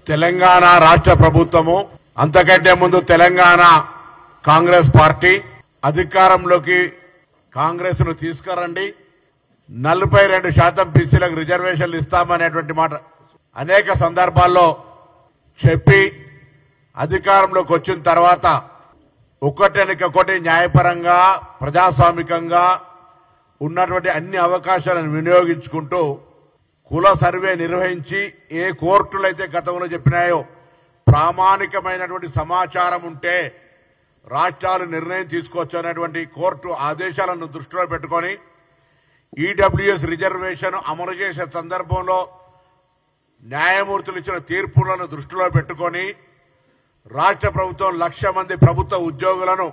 తెలంగాణ రాష్ట్ర ప్రభుత్వము అంతకంటే ముందు తెలంగాణ కాంగ్రెస్ పార్టీ అధికారంలోకి కాంగ్రెస్ ను తీసుకురండి 42% బీసీలకు రిజర్వేషన్లు ఇస్తామనేటువంటి మాట అనేక సందర్భాల్లో చెప్పి అధికారంలోకి వచ్చిన తర్వాత ఒకటి న్యాయపరంగా ప్రజాస్వామికంగా ఉన్నటువంటి అన్ని అవకాశాలను వినియోగించుకుంటూ కుల సర్వే నిర్వహించి ఏ కోర్టులు అయితే గతంలో చెప్పినాయో ప్రామాణికమైనటువంటి సమాచారం ఉంటే రాష్ట్రాలు నిర్ణయం తీసుకోవచ్చు అనేటువంటి కోర్టు ఆదేశాలను దృష్టిలో పెట్టుకొని ఈడబ్ల్యూఎస్ రిజర్వేషన్ అమలు చేసే సందర్భంలో న్యాయమూర్తులు ఇచ్చిన తీర్పులను దృష్టిలో పెట్టుకొని రాష్ట్ర ప్రభుత్వం 1,00,000 మంది ప్రభుత్వ ఉద్యోగులను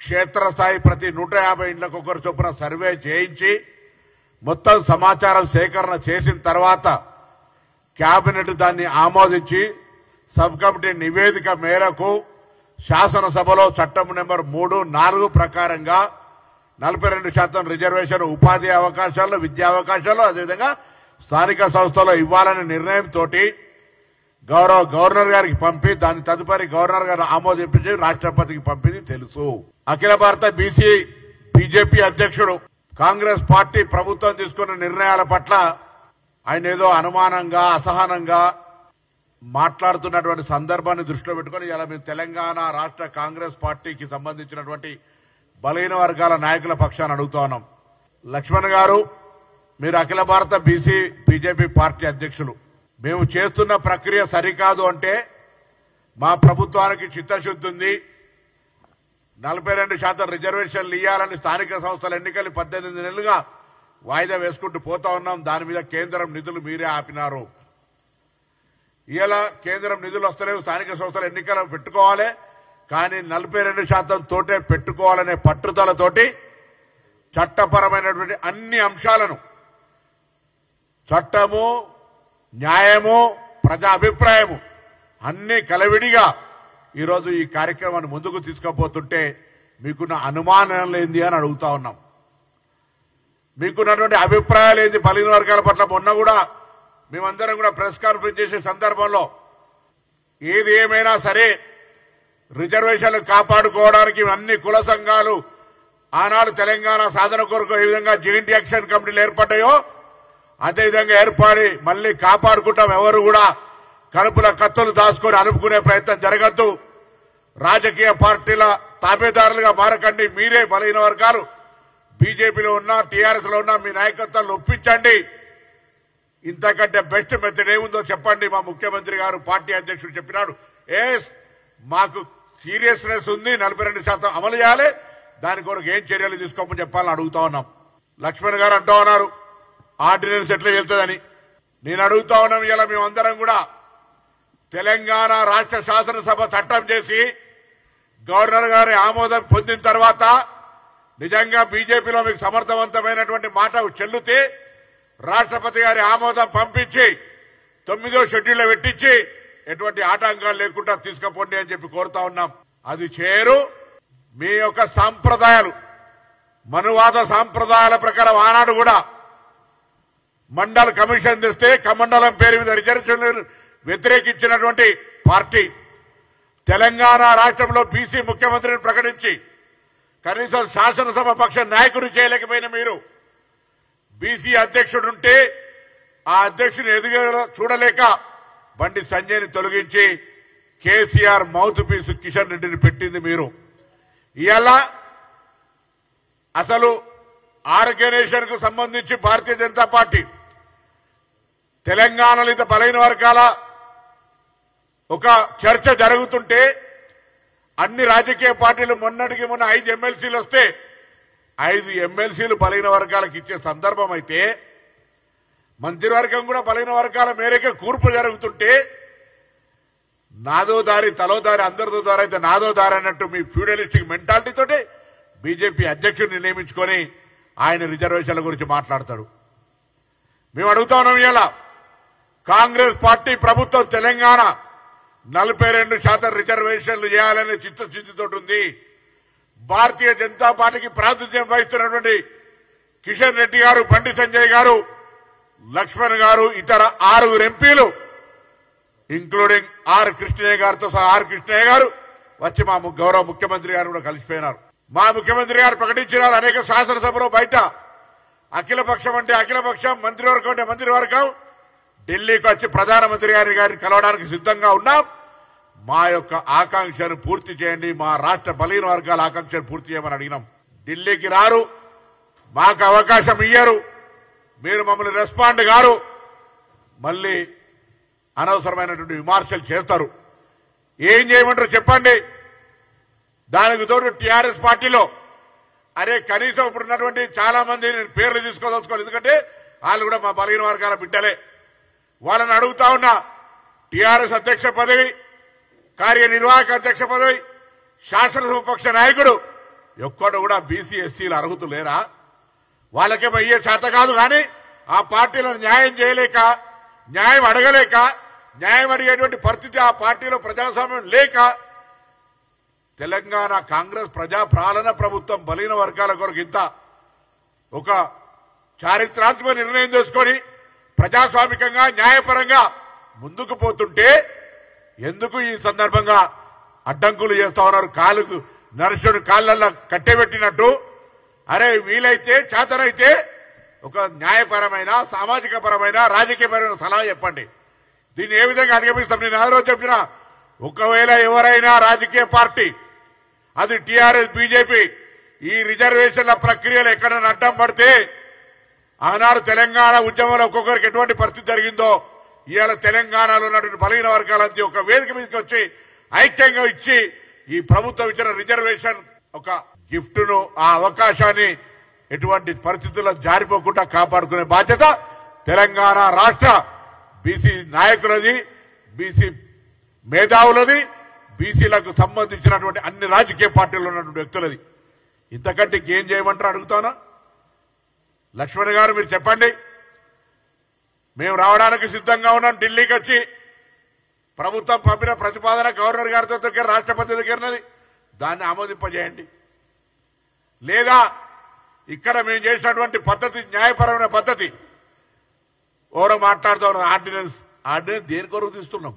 క్షేత్రస్థాయి ప్రతి 150 ఇండ్లకు ఒకరు చొప్పున సర్వే చేయించి మొత్తం సమాచారం సేకరణ చేసిన తర్వాత కేబినెట్ దాన్ని ఆమోదించి సబ్ కమిటీ నివేదిక మేరకు శాసనసభలో చట్టం నెంబర్ 3, 4 ప్రకారంగా 42% రిజర్వేషన్ ఉపాధి అవకాశాలు, విద్యా అవకాశాలు, అదేవిధంగా స్థానిక సంస్థలో ఇవ్వాలనే నిర్ణయంతో గౌరవ గవర్నర్ గారికి పంపి దాని తదుపరి గవర్నర్ గారు ఆమోదించి రాష్ట్రపతికి పంపింది తెలుసు. అఖిల భారత బీజేపీ అధ్యక్షుడు కాంగ్రెస్ పార్టీ ప్రభుత్వం తీసుకున్న నిర్ణయాల పట్ల ఆయన ఏదో అనుమానంగా అసహనంగా మాట్లాడుతున్నటువంటి సందర్భాన్ని దృష్టిలో పెట్టుకుని ఇలా మేము తెలంగాణ రాష్ట్ర కాంగ్రెస్ పార్టీకి సంబంధించినటువంటి బలహీన వర్గాల నాయకుల పక్షాన్ని అడుగుతా ఉన్నాం. లక్ష్మణ్ గారు, మీరు అఖిల భారత బీజేపీ పార్టీ అధ్యక్షులు. మేము చేస్తున్న ప్రక్రియ సరికాదు అంటే మా ప్రభుత్వానికి చిత్తశుద్ధి ఉంది. 42% రిజర్వేషన్లు ఇవ్వాలని స్థానిక సంస్థల ఎన్నికలు 18 నెలలుగా వాయిదా వేసుకుంటూ పోతా ఉన్నాం. దాని మీద కేంద్రం నిధులు మీరే ఆపినారు. ఇలా కేంద్రం నిధులు వస్తలేవు, స్థానిక సంస్థల ఎన్నికలు పెట్టుకోవాలి, కానీ 42% తోటే పెట్టుకోవాలనే పట్టుదలతోటి చట్టపరమైనటువంటి అన్ని అంశాలను చట్టము, న్యాయము, ప్రజా అభిప్రాయము అన్ని కలవిడిగా ఈరోజు ఈ కార్యక్రమాన్ని ముందుకు తీసుకుపోతుంటే మీకున్న అనుమానాలు ఏంది అని అడుగుతా ఉన్నాం. మీకున్నటువంటి అభిప్రాయాలు ఏంది బలహీన వర్గాల పట్ల? మొన్న కూడా మేమందరం కూడా ప్రెస్ కాన్ఫరెన్స్ చేసే సందర్భంలో ఏది ఏమైనా సరే రిజర్వేషన్లు కాపాడుకోవడానికి అన్ని కుల సంఘాలు ఆనాడు తెలంగాణ సాధన కొరకు ఏ విధంగా జాయింట్ యాక్షన్ కమిటీలు ఏర్పడ్డాయో అదేవిధంగా ఏర్పడి మళ్లీ కాపాడుకుంటాం. ఎవరు కూడా కడుపుల కత్తులు దాచుకొని అలుపుకునే ప్రయత్నం జరగద్దు. రాజకీయ పార్టీల తాబేదారులుగా మారకండి. మీరే బలహీన వర్గాలు బీజేపీలో ఉన్నా టీఆర్ఎస్ లో ఉన్నా మీ నాయకత్వాన్ని ఒప్పించండి. ఇంతకంటే బెస్ట్ మెథడ్ ఏముందో చెప్పండి. మా ముఖ్యమంత్రి గారు పార్టీ అధ్యక్షుడు చెప్పినాడు, మాకు సీరియస్నెస్ ఉంది, 42% అమలు చేయాలి, దాని కొరకు ఏం చర్యలు తీసుకోమని చెప్పాలని అడుగుతా ఉన్నాం. లక్ష్మణ్ గారు అంటూ ఉన్నారు ఆర్డినెన్స్ ఎట్లా వెళ్తుందని. నేను అడుగుతా ఉన్నాం, ఇలా మేమందరం కూడా తెలంగాణ రాష్ట్ర శాసనసభ చట్టం చేసి గవర్నర్ గారి ఆమోదం పొందిన తర్వాత నిజంగా బీజేపీలో మీకు సమర్థవంతమైనటువంటి మాట చెల్లితే రాష్ట్రపతి గారి ఆమోదం పంపించి 9వ షెడ్యూల్లో పెట్టించి ఎటువంటి ఆటంకాలు లేకుండా తీసుకుపోండి అని చెప్పి కోరుతా ఉన్నాం. అది చేయరు. మీ యొక్క సాంప్రదాయాలు, మనువాద సాంప్రదాయాల ప్రకారం ఆనాడు కూడా మండల కమిషన్ తెస్తే కమండలం పేరు మీద రిజర్వేషన్ వ్యతిరేకించినటువంటి పార్టీ తెలంగాణ రాష్ట్రంలో బీసీ ముఖ్యమంత్రిని ప్రకటించి కనీసం శాసనసభ పక్ష నాయకుడు చేయలేకపోయిన మీరు బీసీ అధ్యక్షుడుంటే ఆ అధ్యక్షుని ఎదుగు చూడలేక బండి సంజయ్ని తొలగించి కేసీఆర్ మౌత్ పీస్ కిషన్ రెడ్డిని పెట్టింది మీరు. ఇవాళ అసలు ఆర్గనైజేషన్ కు సంబంధించి భారతీయ జనతా పార్టీ తెలంగాణలో ఇంత బలహీన వర్గాల ఒక చర్చ జరుగుతుంటే అన్ని రాజకీయ పార్టీలు మొన్నటికి మొన్న 5 ఎమ్మెల్సీలు వస్తే 5 ఎమ్మెల్సీలు బలహీన వర్గాలకు ఇచ్చే సందర్భం అయితే మంత్రివర్గం కూడా బలహీన వర్గాల మేరకే కూర్పు జరుగుతుంటే నాదో దారి తలో దారి అందరితో దారి అయితే నాదో దారి అన్నట్టు మీ ఫ్యూడలిస్టిక్ మెంటాలిటీ తోటి బీజేపీ అధ్యక్షుడిని నియమించుకొని ఆయన రిజర్వేషన్ల గురించి మాట్లాడతాడు. మేము అడుగుతా ఉన్నాం, ఇలా కాంగ్రెస్ పార్టీ ప్రభుత్వం తెలంగాణ 42% రిజర్వేషన్లు చేయాలనే చిత్తశుద్ధితో ఉంది. భారతీయ జనతా పార్టీకి ప్రాతినిధ్యం వహిస్తున్నటువంటి కిషన్ రెడ్డి గారు, బండి సంజయ్ గారు, లక్ష్మణ్ గారు, ఇతర 6 ఎంపీలు ఇంక్లూడింగ్ ఆర్ కృష్ణయ్య గారితో సహా ఆర్ కృష్ణయ్య గారు వచ్చి మా గౌరవ ముఖ్యమంత్రి గారు కూడా కలిసిపోయినారు. మా ముఖ్యమంత్రి గారు ప్రకటించినారు అనేక శాసనసభలో బయట అఖిలపక్షం అంటే అఖిలపక్షం, మంత్రివర్గం అంటే మంత్రివర్గం ఢిల్లీకి వచ్చి ప్రధానమంత్రి గారిని కలవడానికి సిద్ధంగా ఉన్నాం. మా యొక్క ఆకాంక్షను పూర్తి చేయండి, మా రాష్ట్ర బలహీన వర్గాల ఆకాంక్షను పూర్తి చేయమని అడిగినాం. ఢిల్లీకి రారు, మాకు అవకాశం ఇయ్యరు, మీరు మమ్మల్ని రెస్పాండ్ గారు, మళ్ళీ అనవసరమైనటువంటి విమర్శలు చేస్తారు. ఏం చేయమంటారు చెప్పండి. దానికి తోడు టీఆర్ఎస్ పార్టీలో అరే కనీసం ఇప్పుడున్నటువంటి చాలా మంది నేను పేర్లు తీసుకోదలుచుకోవాలి, ఎందుకంటే వాళ్ళు కూడా మా బలహీన వర్గాల బిడ్డలే. వాళ్ళని అడుగుతా ఉన్నా, టీఆర్ఎస్ అధ్యక్ష పదవి, కార్యనిర్వాహక అధ్యక్ష పదవి, శాసనసభాపక్ష నాయకుడు ఎక్కడు కూడా బీసీ ఎస్సీలు అర్హులు లేరా? వాళ్ళకేమో అయ్యే చేత కాదు, కానీ ఆ పార్టీలను న్యాయం చేయలేక, న్యాయం అడగలేక, న్యాయం అడిగేటువంటి పరిస్థితి ఆ పార్టీలో ప్రజాస్వామ్యం లేక తెలంగాణ కాంగ్రెస్ ప్రజా పాలన ప్రభుత్వం బలహీన వర్గాల కొరకు ఇంత ఒక చారిత్రాత్మక నిర్ణయం తీసుకొని ప్రజాస్వామికంగా న్యాయపరంగా ముందుకు పోతుంటే ఎందుకు ఈ సందర్భంగా అడ్డంకులు చేస్తా ఉన్నారు? కాలుకు నరసుడు కాళ్ళల్లో కట్టెబెట్టినట్టు. అరే వీలైతే చేతనైతే ఒక న్యాయపరమైన, సామాజిక పరమైన, రాజకీయపరమైన సలహా చెప్పండి. దీన్ని ఏ విధంగా అధిగమిస్తాం? నేను ఆ రోజు చెప్పిన, ఒకవేళ ఎవరైనా రాజకీయ పార్టీ, అది టీఆర్ఎస్ బీజేపీ, ఈ రిజర్వేషన్ల ప్రక్రియలు ఎక్కడైనా అడ్డం పడితే, ఆనాడు తెలంగాణ ఉద్యమంలో ఒక్కొక్కరికి ఎటువంటి పరిస్థితి జరిగిందో ఇవాళ తెలంగాణలో ఉన్నటువంటి బలహీన వర్గాలంతా ఒక వేదిక మీదకి వచ్చి ఐక్యంగా ఇచ్చి ఈ ప్రభుత్వం ఇచ్చిన రిజర్వేషన్ ఒక గిఫ్ట్ ను, ఆ అవకాశాన్ని ఎటువంటి పరిస్థితుల్లో జారిపోకుండా కాపాడుకునే బాధ్యత తెలంగాణ రాష్ట్ర బీసీ నాయకులది, బీసీ మేధావులది, బీసీలకు సంబంధించినటువంటి అన్ని రాజకీయ పార్టీల్లో ఉన్నటువంటి వ్యక్తులది. ఇంతకంటే ఇంకేం చేయమంటారు అడుగుతానా? లక్ష్మణ్ గారు మీరు చెప్పండి. మేము రావడానికి సిద్ధంగా ఉన్నాం. ఢిల్లీకి వచ్చి ప్రభుత్వం పంపిన ప్రతిపాదన గవర్నర్ గారితో దగ్గర, రాష్ట్రపతి దగ్గరన్నది, దాన్ని ఆమోదింపజేయండి. లేదా ఇక్కడ మేము చేసినటువంటి పద్ధతి న్యాయపరమైన పద్ధతి, ఎవరో మాట్లాడుతూ ఉన్నారు ఆర్డినెన్స్ దేని కొరకు తీస్తున్నాం?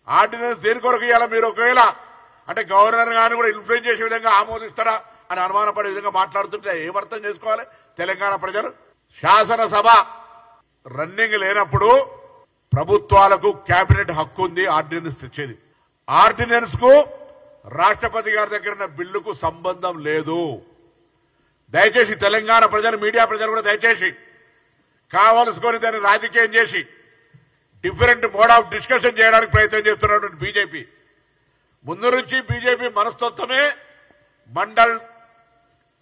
ఆర్డినెన్స్ దేని కొరకు ఇవ్వాలా? మీరు ఒకవేళ అంటే గవర్నర్ గారిని కూడా ఇన్ఫ్లుయెన్స్ చేసే విధంగా ఆమోదిస్తారా అని అనుమానపడే విధంగా మాట్లాడుతుంటే ఏమర్థం చేసుకోవాలి తెలంగాణ ప్రజలు? శాసనసభ రన్నింగ్ లేనప్పుడు ప్రభుత్వాలకు కేబినెట్ హక్కు ఉంది ఆర్డినెన్స్ తెచ్చేది. ఆర్డినెన్స్ కు రాష్ట్రపతి గారి దగ్గర ఉన్న బిల్లుకు సంబంధం లేదు. దయచేసి తెలంగాణ ప్రజలు, మీడియా ప్రజలు కూడా దయచేసి కావలసుకొని దాన్ని రాజకీయం చేసి డిఫరెంట్ మోడ్ ఆఫ్ డిస్కషన్ చేయడానికి ప్రయత్నం చేస్తున్నటువంటి బీజేపీ, ముందు నుంచి బీజేపీ మనస్తత్వమే Mandal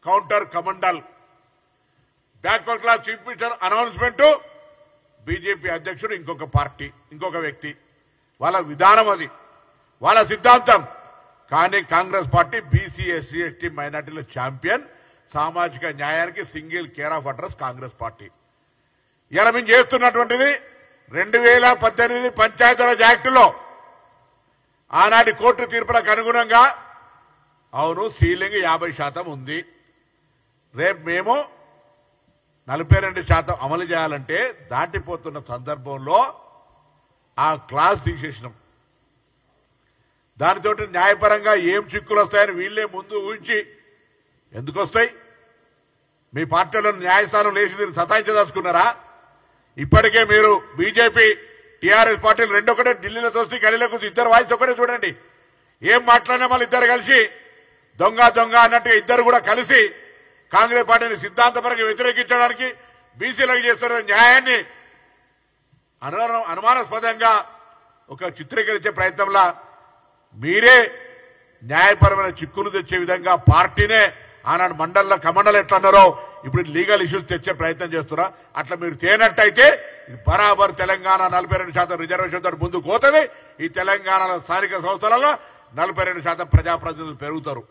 counter Kamandal. Backward class chief minister announcement, BJP అధ్యక్షుడు ఇంకొక పార్టీ, ఇంకొక వ్యక్తి, వాళ్ళ విధానం అది, వాళ్ళ సిద్ధాంతం. కానీ Congress party BC SC ST మైనార్టీల ఛాంపియన్, సామాజిక న్యాయానికి single care of address Congress party. ఇలా మేము చేస్తున్నటువంటిది 2018 పంచాయతీరాజ్ యాక్టులో ఆనాటి కోర్టు తీర్పులకు అనుగుణంగా అవును సీలింగ్ 50% ఉంది. రేపు మేము 42% అమలు చేయాలంటే దాటిపోతున్న సందర్భంలో ఆ క్లాస్ తీసేసినాం. దానితో న్యాయపరంగా ఏం చిక్కులు వస్తాయని వీళ్ళే ముందు ఊహించి, ఎందుకు వస్తాయి? మీ పార్టీలో న్యాయస్థానం లేచి దీన్ని సతాయించదలుచుకున్నారా? ఇప్పటికే మీరు బీజేపీ టీఆర్ఎస్ పార్టీలు రెండొకటే, ఢిల్లీలో చూస్తే గలీలకు ఇద్దరు వాయిస్ ఒకటే చూడండి. ఏం మాట్లాడినా మళ్ళీ ఇద్దరు కలిసి దొంగ దొంగ అన్నట్టుగా ఇద్దరు కూడా కలిసి కాంగ్రెస్ పార్టీని సిద్ధాంతపరంగా వ్యతిరేకించడానికి, బీసీలకు చేస్తున్న న్యాయాన్ని అనుమానాస్పదంగా ఒక చిత్రీకరించే ప్రయత్నంలో మీరే న్యాయపరమైన చిక్కులు తెచ్చే విధంగా పార్టీనే ఆనాడు మండల్లో కమండలు ఎట్లా అన్నారో ఇప్పుడు లీగల్ ఇష్యూస్ తెచ్చే ప్రయత్నం చేస్తున్నా. అట్లా మీరు తేనట్టయితే బరాబర్ తెలంగాణ 42% రిజర్వేషన్ తోటి ముందుకు పోతుంది. ఈ తెలంగాణలో స్థానిక సంస్థలలో 42% ప్రజాప్రతినిధులు పెరుగుతారు.